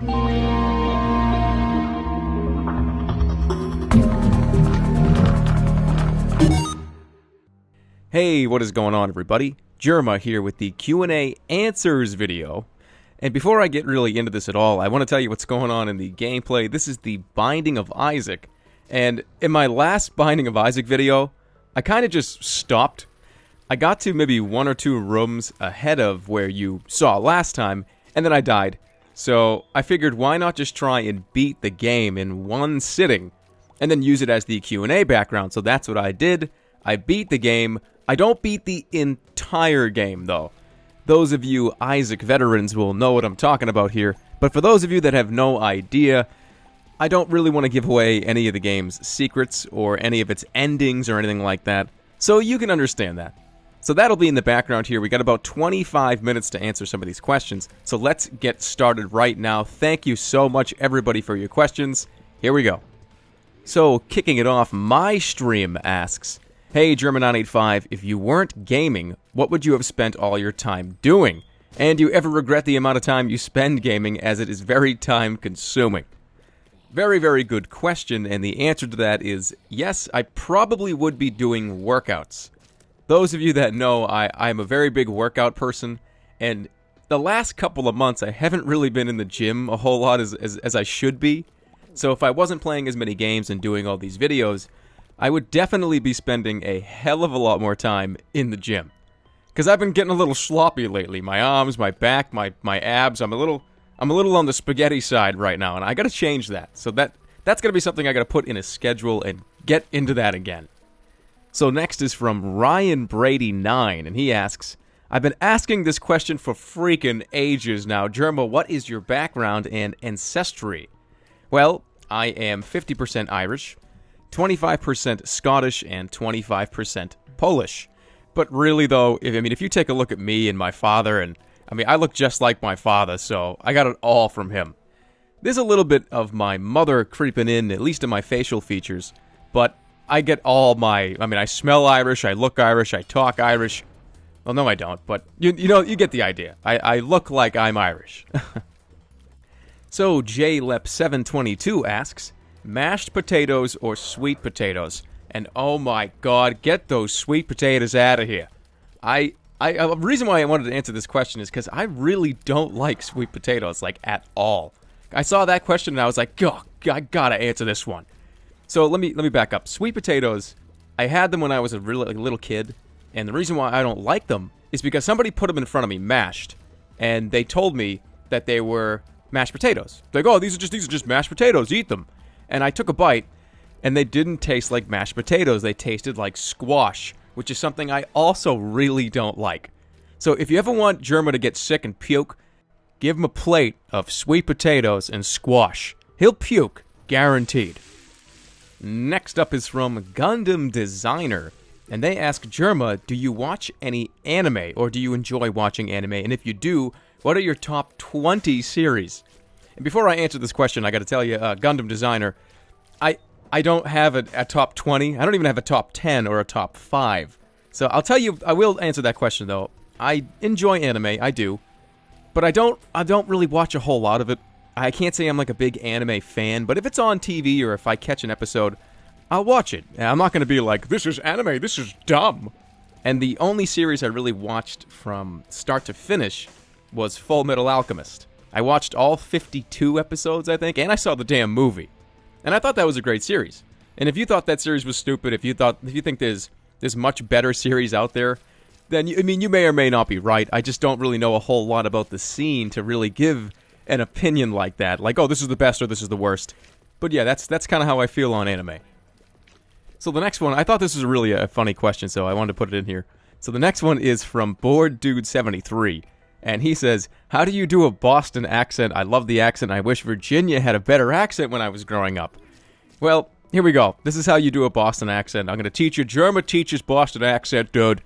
Hey, what is going on, everybody? Germa here with the Q&A answers video. And before I get really into this at all, I want to tell you what's going on in the gameplay. This is the Binding of Isaac. And in my last Binding of Isaac video, I kind of just stopped. I got to maybe 1 or 2 rooms ahead of where you saw last time, and then I died. So I figured, why not just try and beat the game in one sitting, and then use it as the Q&A background. So that's what I did. I beat the game. I don't beat the entire game, though. Those of you Isaac veterans will know what I'm talking about here, but for those of you that have no idea, I don't really want to give away any of the game's secrets or any of its endings or anything like that, so you can understand that. So that'll be in the background here. We got about 25 minutes to answer some of these questions, so let's get started right now. Thank you so much, everybody, for your questions. Here we go. So, kicking it off, My Stream asks, hey, Germa985, if you weren't gaming, what would you have spent all your time doing? And do you ever regret the amount of time you spend gaming, as it is very time-consuming? Very, very good question, and the answer to that is yes, I probably would be doing workouts. Those of you that know, I'm a very big workout person, and the last couple of months I haven't really been in the gym a whole lot as I should be. So if I wasn't playing as many games and doing all these videos, I would definitely be spending a hell of a lot more time in the gym. Because I've been getting a little sloppy lately. My arms, my back, my abs, I'm a little on the spaghetti side right now, and I gotta change that. So that's gonna be something I gotta put in a schedule and get into that again. So next is from Ryan Brady 9, and he asks, I've been asking this question for freaking ages now. Germa, what is your background and ancestry? Well, I am 50% Irish, 25% Scottish, and 25% Polish. But really, though, if you take a look at me and my father, and I look just like my father, so I got it all from him. There's a little bit of my mother creeping in, at least in my facial features, but I get all my, I smell Irish, I look Irish, I talk Irish. Well, no, I don't, but you get the idea. I look like I'm Irish. So, JLep722 asks, mashed potatoes or sweet potatoes? And oh my god, get those sweet potatoes out of here. The reason why I wanted to answer this question is because I really don't like sweet potatoes, like, at all. I saw that question and I was like, oh, I gotta answer this one. So let me back up. Sweet potatoes, I had them when I was a little kid, and the reason why I don't like them is because somebody put them in front of me, mashed, and they told me that they were mashed potatoes. Like, oh, these are just mashed potatoes, eat them. And I took a bite, and they didn't taste like mashed potatoes. They tasted like squash, which is something I also really don't like. So if you ever want Germa to get sick and puke, give him a plate of sweet potatoes and squash. He'll puke, guaranteed. Next up is from Gundam Designer, and they ask, Germa, do you watch any anime, or do you enjoy watching anime? And if you do, what are your top 20 series? And before I answer this question, I gotta tell you, Gundam Designer, I don't have a top 20. I don't even have a top 10 or a top 5. So I'll tell you, I will answer that question, though. I enjoy anime, I do. But I don't really watch a whole lot of it. I can't say I'm like a big anime fan, but if it's on TV or if I catch an episode, I'll watch it. And I'm not gonna be like, this is anime, this is dumb. And the only series I really watched from start to finish was Full Metal Alchemist. I watched all 52 episodes, I think, and I saw the damn movie. And I thought that was a great series. And if you thought that series was stupid, if you think there's much better series out there, then you may or may not be right. I just don't really know a whole lot about the scene to really give an opinion like that. Like, oh, this is the best or this is the worst. But yeah, that's kind of how I feel on anime. So the next one, I thought this was really a funny question, so I wanted to put it in here. So the next one is from BoredDude73. And he says, how do you do a Boston accent? I love the accent. I wish Virginia had a better accent when I was growing up. Well, here we go. This is how you do a Boston accent. I'm going to teach you. Germa teaches Boston accent, dude.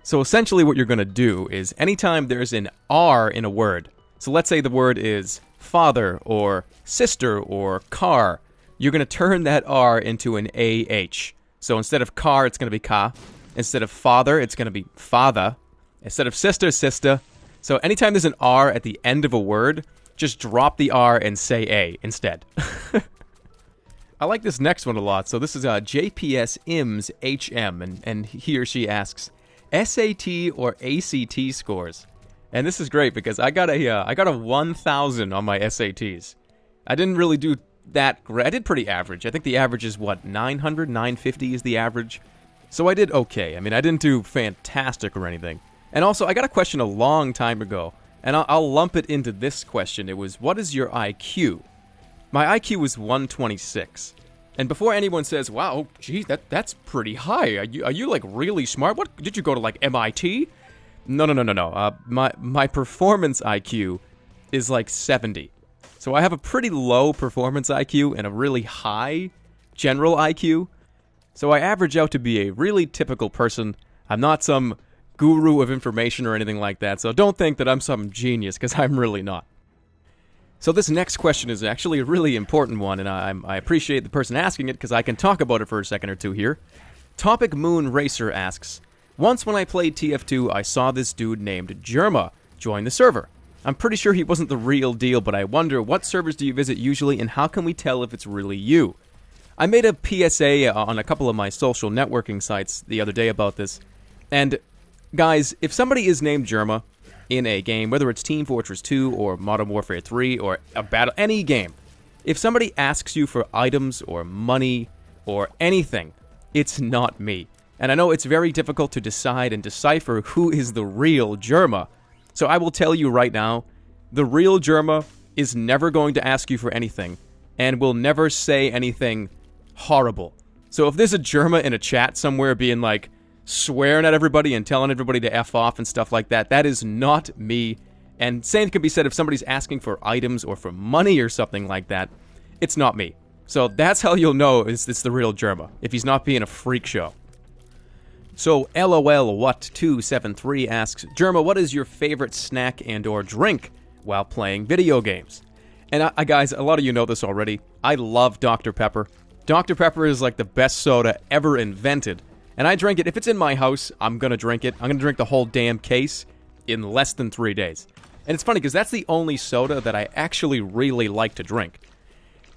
So essentially what you're going to do is anytime there's an R in a word, so let's say the word is father or sister or car, you're going to turn that R into an AH. So instead of car, it's going to be ka. Instead of father, it's going to be father. Instead of sister, sister. So anytime there's an R at the end of a word, just drop the R and say A instead. I like this next one a lot. So this is JPS IMS HM, and he or she asks, SAT or ACT scores? And this is great because I got a 1,000 on my SATs. I didn't really do that great. I did pretty average. I think the average is, 900, 950 is the average. So I did okay. I mean, I didn't do fantastic or anything. And also, I got a question a long time ago, and I'll lump it into this question. It was, what is your IQ? My IQ was 126. And before anyone says, wow, geez, that's pretty high. Are you like really smart? What, did you go to like MIT? No. My performance IQ is like 70. So I have a pretty low performance IQ and a really high general IQ. So I average out to be a really typical person. I'm not some guru of information or anything like that. So don't think that I'm some genius, because I'm really not. So this next question is actually a really important one, and I appreciate the person asking it because I can talk about it for a second or two here. Topic Moon Racer asks, once when I played TF2, I saw this dude named Germa join the server. I'm pretty sure he wasn't the real deal, but I wonder, what servers do you visit usually, and how can we tell if it's really you? I made a PSA on a couple of my social networking sites the other day about this, and guys, if somebody is named Germa in a game, whether it's Team Fortress 2 or Modern Warfare 3 or a battle, any game, if somebody asks you for items or money or anything, it's not me. And I know it's very difficult to decide and decipher who is the real Germa. So I will tell you right now, the real Germa is never going to ask you for anything and will never say anything horrible. So if there's a Germa in a chat somewhere being like, swearing at everybody and telling everybody to F off and stuff like that, that is not me. And same can be said if somebody's asking for items or for money or something like that, it's not me. So that's how you'll know it's the real Germa, if he's not being a freak show. So LOL What 273 asks, Germa, what is your favorite snack and or drink while playing video games? And guys, a lot of you know this already. I love Dr. Pepper. Dr. Pepper is like the best soda ever invented. And I drink it. If it's in my house, I'm going to drink it. I'm going to drink the whole damn case in less than 3 days. And it's funny because that's the only soda that I actually really like to drink.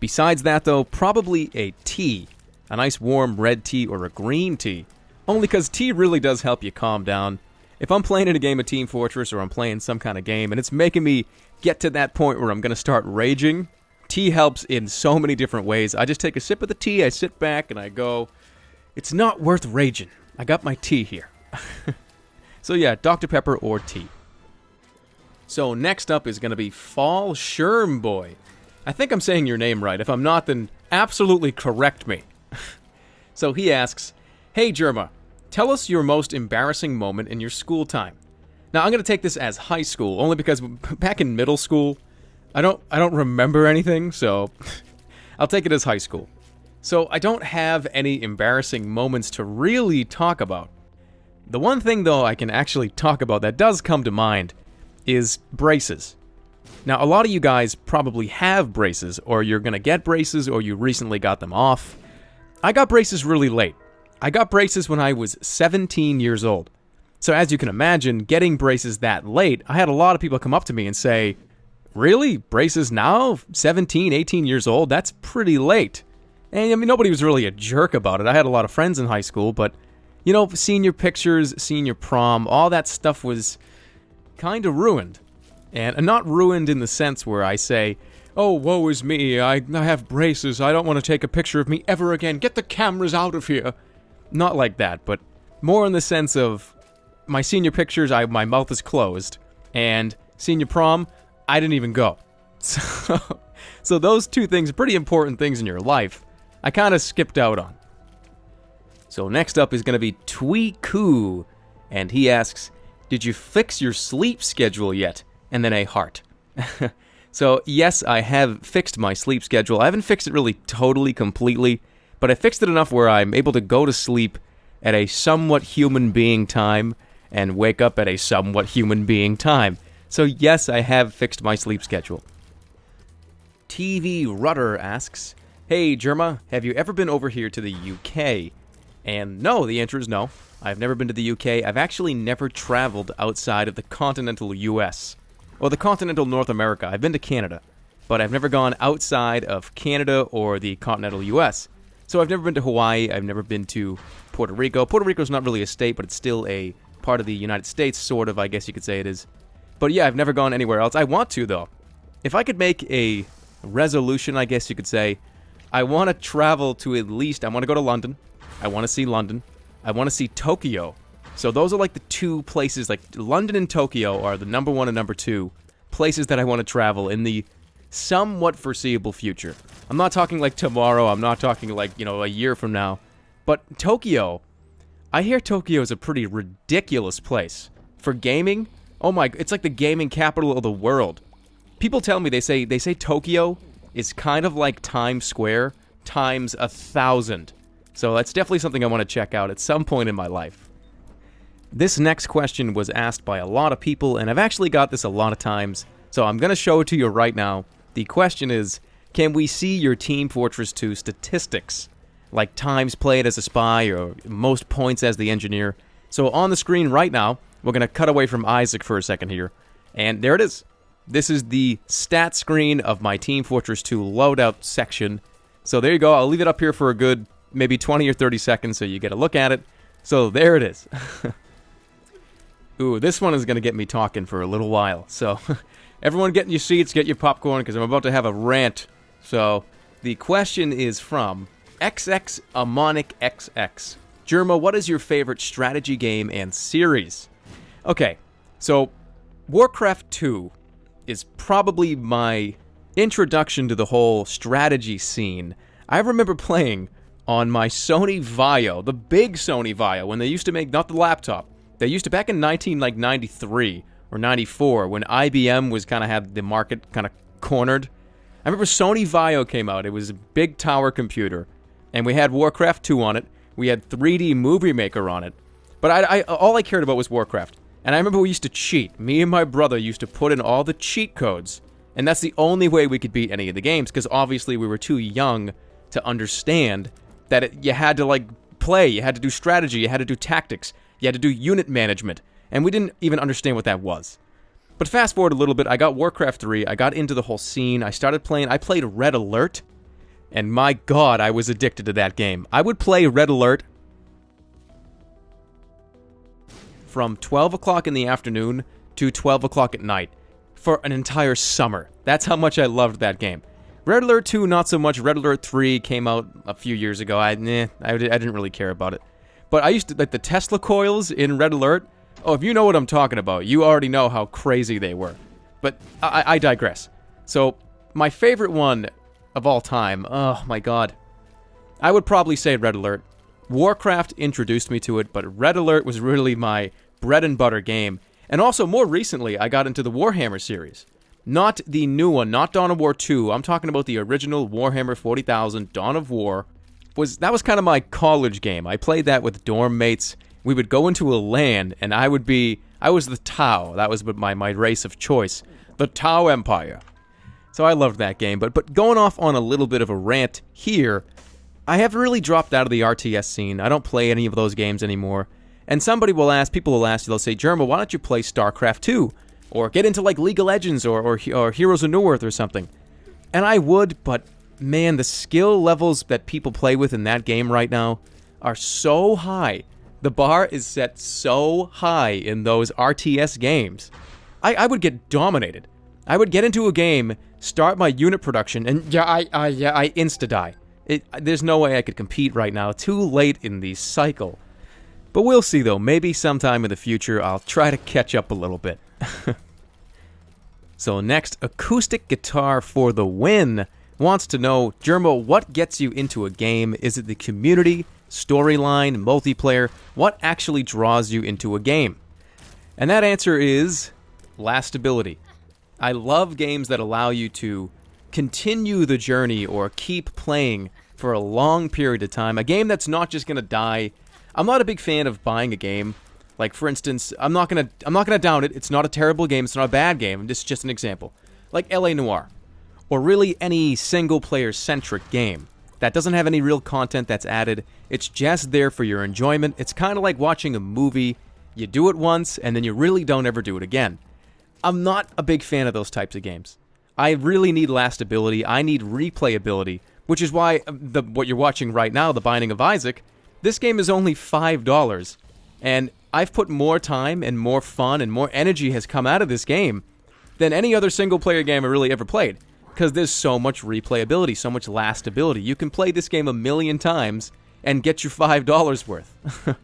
Besides that, though, probably a tea. A nice warm red tea or a green tea. Only because tea really does help you calm down. If I'm playing in a game of Team Fortress or I'm playing some kind of game and it's making me get to that point where I'm going to start raging, tea helps in so many different ways. I just take a sip of the tea, I sit back, and I go, it's not worth raging. I got my tea here. So yeah, Dr. Pepper or tea. So next up is going to be Fall Sherm Boy. I think I'm saying your name right. If I'm not, then absolutely correct me. So he asks, hey Germa, tell us your most embarrassing moment in your school time. Now I'm going to take this as high school, only because back in middle school, I don't remember anything, so I'll take it as high school. So I don't have any embarrassing moments to really talk about. The one thing, though, I can actually talk about that does come to mind is braces. Now, a lot of you guys probably have braces, or you're going to get braces, or you recently got them off. I got braces really late. I got braces when I was 17 years old. So as you can imagine, getting braces that late, I had a lot of people come up to me and say, really? Braces now? 17, 18 years old? That's pretty late. And, I mean, nobody was really a jerk about it. I had a lot of friends in high school, but, you know, senior pictures, senior prom, all that stuff was kind of ruined. And not ruined in the sense where I say, oh, woe is me, I have braces, I don't want to take a picture of me ever again, get the cameras out of here. Not like that, but more in the sense of my senior pictures, my mouth is closed, and senior prom, I didn't even go. So those two things, pretty important things in your life, I kind of skipped out on. So next up is going to be Tweeku, and he asks, did you fix your sleep schedule yet? And then a heart. So yes, I have fixed my sleep schedule. I haven't fixed it really totally, completely, but I fixed it enough where I'm able to go to sleep at a somewhat human being time and wake up at a somewhat human being time. So yes, I have fixed my sleep schedule. TV Rudder asks, hey Germa, have you ever been over here to the UK? And no, the answer is no. I've never been to the UK. I've actually never traveled outside of the continental US. well, the continental North America. I've been to Canada, but I've never gone outside of Canada or the continental U.S. So I've never been to Hawaii. I've never been to Puerto Rico. Puerto Rico's not really a state, but it's still a part of the United States, sort of, I guess you could say it is. But yeah, I've never gone anywhere else. I want to, though. If I could make a resolution, I guess you could say, I want to travel to at least, I want to go to London. I want to see London. I want to see Tokyo. So those are like the two places, like London and Tokyo are the number one and number two places that I want to travel in the somewhat foreseeable future. I'm not talking like tomorrow. I'm not talking like, a year from now. But Tokyo, I hear Tokyo is a pretty ridiculous place. For gaming, oh my, it's like the gaming capital of the world. People tell me, they say Tokyo is kind of like Times Square times 1,000. So that's definitely something I want to check out at some point in my life. This next question was asked by a lot of people, and I've actually got this a lot of times, so I'm going to show it to you right now. The question is, can we see your Team Fortress 2 statistics? Like times played as a spy or most points as the engineer. So on the screen right now, we're going to cut away from Isaac for a second here. And there it is. This is the stat screen of my Team Fortress 2 loadout section. So there you go. I'll leave it up here for a good maybe 20 or 30 seconds so you get a look at it. So there it is. Ooh, this one is going to get me talking for a little while. So everyone get in your seats, get your popcorn, because I'm about to have a rant. So the question is from XX Amonic XX. Germa, what is your favorite strategy game and series? Okay, so Warcraft 2 is probably my introduction to the whole strategy scene. I remember playing on my Sony Vaio, the big Sony Vaio, when they used to make, not the laptop, they used to, back in 1993 or 94, when IBM was kind of had the market kind of cornered. I remember Sony Vaio came out. It was a big tower computer, and we had Warcraft 2 on it. We had 3D Movie Maker on it. But all I cared about was Warcraft. And I remember we used to cheat. Me and my brother used to put in all the cheat codes, and that's the only way we could beat any of the games, because obviously we were too young to understand that you had to, like, play, you had to do strategy, you had to do tactics, you had to do unit management, and we didn't even understand what that was. But fast forward a little bit, I got Warcraft 3, I got into the whole scene, I played Red Alert, and my god, I was addicted to that game. I would play Red Alert from 12 o'clock in the afternoon to 12 o'clock at night for an entire summer. That's how much I loved that game. Red Alert 2, not so much. Red Alert 3 came out a few years ago. I didn't really care about it. But I used to, like, the Tesla coils in Red Alert. Oh, if you know what I'm talking about, you already know how crazy they were. But I digress. So, my favorite one of all time, oh my god, I would probably say Red Alert. Warcraft introduced me to it, but Red Alert was really my bread and butter game. And also, more recently, I got into the Warhammer series. Not the new one, not Dawn of War 2. I'm talking about the original Warhammer 40,000, Dawn of War. That was kind of my college game. I played that with dorm mates. We would go into a LAN, and I was the Tau. That was my race of choice. The Tau Empire. So I loved that game. But going off on a little bit of a rant here, I have really dropped out of the RTS scene. I don't play any of those games anymore. And people will ask, they'll say, Germa, why don't you play StarCraft 2? Or get into, like, League of Legends or Heroes of New Earth or something. And I would, but man, the skill levels that people play with in that game right now are so high. The bar is set so high in those RTS games. I would get dominated. I would get into a game, start my unit production, and I insta-die. There's no way I could compete right now. Too late in the cycle. But we'll see, though. Maybe sometime in the future, I'll try to catch up a little bit. So next, Acoustic Guitar for the Win wants to know, Germa, what gets you into a game? Is it the community, storyline, multiplayer? What actually draws you into a game? And that answer is lastability. I love games that allow you to continue the journey or keep playing for a long period of time. A game that's not just going to die. I'm not a big fan of buying a game. Like, for instance, I'm not gonna down it. It's not a terrible game. It's not a bad game. This is just an example. Like L.A. Noire. Or really any single-player-centric game that doesn't have any real content that's added. It's just there for your enjoyment. It's kind of like watching a movie. You do it once, and then you really don't ever do it again. I'm not a big fan of those types of games. I really need lastability. I need replayability, which is why what you're watching right now, The Binding of Isaac, this game is only $5. And I've put more time and more fun and more energy has come out of this game than any other single-player game I really ever played. Because there's so much replayability, so much lastability. You can play this game 1,000,000 times and get your $5 worth.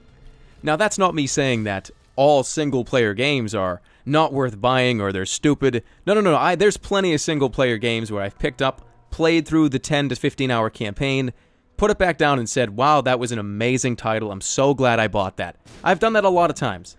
Now, that's not me saying that all single-player games are not worth buying or they're stupid. No. There's plenty of single-player games where I've picked up, played through the 10 to 15-hour campaign, put it back down and said, wow, that was an amazing title. I'm so glad I bought that. I've done that a lot of times.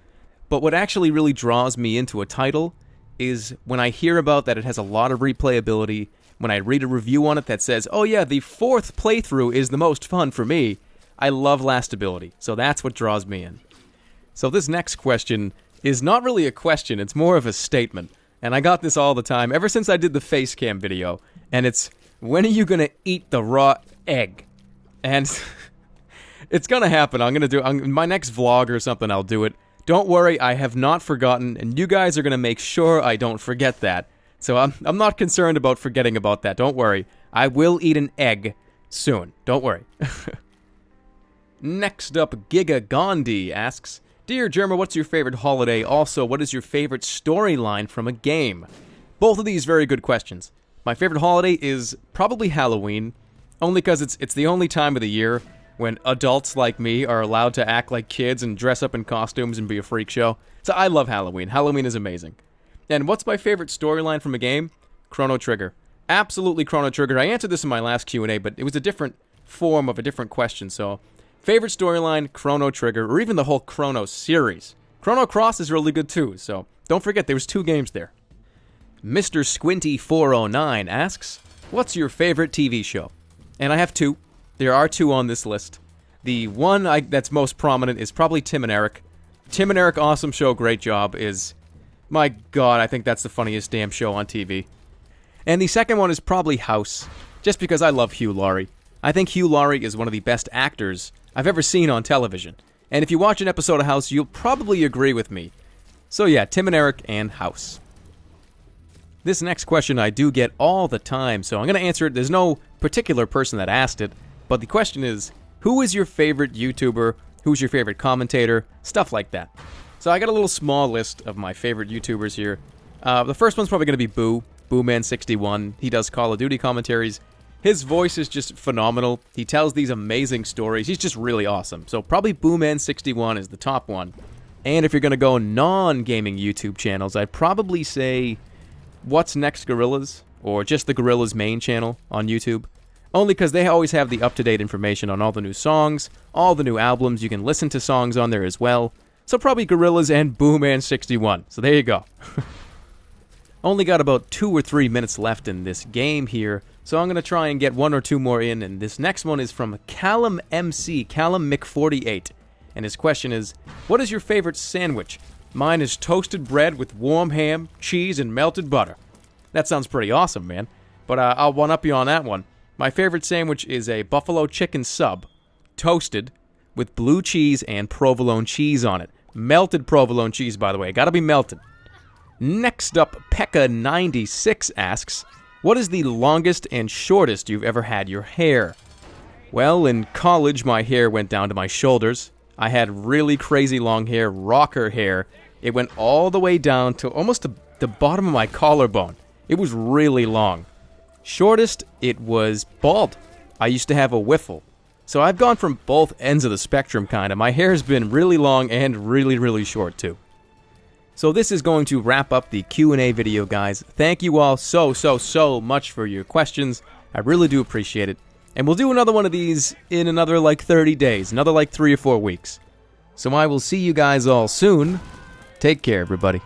But what actually really draws me into a title is when I hear about that it has a lot of replayability, when I read a review on it that says, oh yeah, the 4th playthrough is the most fun for me. I love lastability, so that's what draws me in. So this next question is not really a question, it's more of a statement. And I got this all the time, ever since I did the face cam video. And it's, when are you gonna eat the raw egg? And it's gonna happen. I'm gonna do my next vlog or something, I'll do it. Don't worry, I have not forgotten, and you guys are gonna make sure I don't forget that. So I'm not concerned about forgetting about that, don't worry. I will eat an egg soon, don't worry. Next up, Giga Gandhi asks, Dear Germa, what's your favorite holiday? Also, what is your favorite storyline from a game? Both of these very good questions. My favorite holiday is probably Halloween, only because it's the only time of the year when adults like me are allowed to act like kids and dress up in costumes and be a freak show. So I love Halloween. Halloween is amazing. And what's my favorite storyline from a game? Chrono Trigger. Absolutely Chrono Trigger. I answered this in my last Q&A, but it was a different form of a different question, so favorite storyline, Chrono Trigger, or even the whole Chrono series. Chrono Cross is really good too, so don't forget there was 2 games there. Mr. Squinty409 asks, what's your favorite TV show? And I have 2. There are 2 on this list. The one that's most prominent is probably Tim and Eric. Tim and Eric, awesome show, great job, is, my god, I think that's the funniest damn show on TV. And the second one is probably House, just because I love Hugh Laurie. I think Hugh Laurie is one of the best actors I've ever seen on television. And if you watch an episode of House, you'll probably agree with me. So yeah, Tim and Eric and House. This next question I do get all the time, so I'm going to answer it. There's no particular person that asked it, but the question is, who is your favorite YouTuber? Who's your favorite commentator? Stuff like that. So I got a little small list of my favorite YouTubers here. The first one's probably going to be Booman61. He does Call of Duty commentaries. His voice is just phenomenal. He tells these amazing stories. He's just really awesome. So probably Booman61 is the top one. And if you're going to go non-gaming YouTube channels, I'd probably say What's Next Gorillas, or just the Gorillas main channel on YouTube. Only because they always have the up-to-date information on all the new songs, all the new albums. You can listen to songs on there as well. So probably Gorillas and Booman61. So there you go. Only got about 2 or 3 minutes left in this game here, so I'm going to try and get 1 or 2 more in, and this next one is from Callum MC, Callum Mick48, and his question is, what is your favorite sandwich? Mine is toasted bread with warm ham, cheese, and melted butter. That sounds pretty awesome, man, but I'll one-up you on that one. My favorite sandwich is a buffalo chicken sub, toasted, with blue cheese and provolone cheese on it. Melted provolone cheese, by the way, gotta be melted. Next up, Pekka96 asks, what is the longest and shortest you've ever had your hair? Well, in college, my hair went down to my shoulders. I had really crazy long hair, rocker hair. It went all the way down to almost the bottom of my collarbone. It was really long. Shortest, it was bald. I used to have a wiffle. So I've gone from both ends of the spectrum, kind of. My hair's been really long and really, really short, too. So this is going to wrap up the Q&A video, guys. Thank you all so much for your questions. I really do appreciate it. And we'll do another one of these in another, 30 days. Another, 3 or 4 weeks. So I will see you guys all soon. Take care, everybody.